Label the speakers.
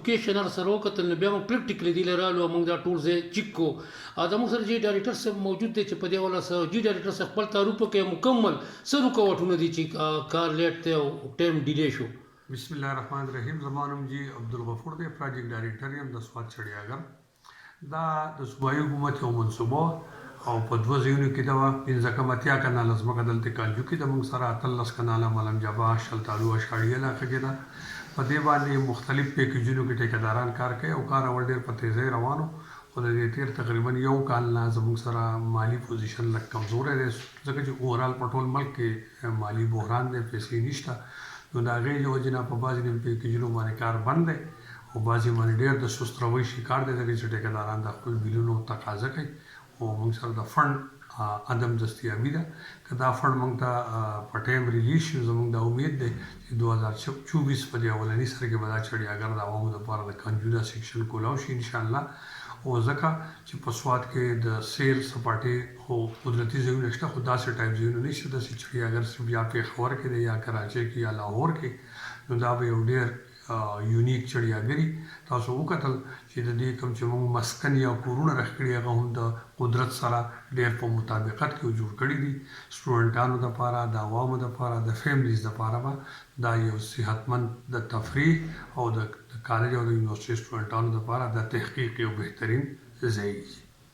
Speaker 1: لوکیشن هر سره وکتل نو بیا موږ پریکټیکلی دی لرالو موږ دا ټول ځای چیک کو دا موږ سره جی ډایریکټر صاحب موجود دی چې په دې والا سره جی ډایریکټر صاحب خپل تعارف وکړي مکمل څه رکاوټونه دي چې کار لیټ دی او ټایم ډیلے شو.
Speaker 2: بسم الله الرحمن الرحیم. زما نوم جی عبدالغفور دی، پراجیکټ ډایریکټر یم د سوات چړیاګر. دا د صوبایي حکومت یو منصوبه او په دوه ځایونو کې دا 15 کناله ځمکه دلته کالجو کې د موږ سره 13 کناله ملم جبا شلتالو اشاړي علاقه کې ده. په دې باندې مختلف پیکیجونو کې ټیکداران کار کوي او کار اول ډېر په تیزۍ روانو، خو د دې تیر تقریبا یو کال نه زموږ سره مالی پوزیشن لږ کمزوری دی، ځکه چې اوورال په ټول ملک کې مالی بحران دی، پیسې نشته. نو د هغې له وجې نه په بعضې پیکیجونو باندې کار بند دی او بعضې باندې ډېر د سست روۍ شکار دی، ځکه چې ټیکداران د خپل بیلونو تقاضا کوي او موږ سره د فنډ عدم دستیابي ده. که دا فنډ موږ ته په ټایم ریلیز شي زموږ دا امید دی چې 2024 په دې اولني سر کې به دا چړیاګر د عوامو دپاره د کنجونه سیکشن کولاو شي انشاءالله. او ځکه چې په سوات کې د سیل سپاټې خو قدرتي ځایونه شته، خو داسې ټایپ ځایونه نشته داسې چړیاګر صرف یا پېښور کې دی یا کراچۍ کې یا لاهور کې. نو دا به یو ډېر یونیک چړیاګري. تاسو وکتل چې د دې کوم چې موږ مسکن یا کورونه رخ کړي هغه هم د قدرت سره ډېر په مطابقت کې جوړ کړي دي. سټوډنټانو دپاره، د عوامو دپاره، د فیملیز دپاره به دا یو صحتمند د تفریح او د کالج او د یونیورسټي سټوډنټانو دپاره د تحقیق یو بهترین ځای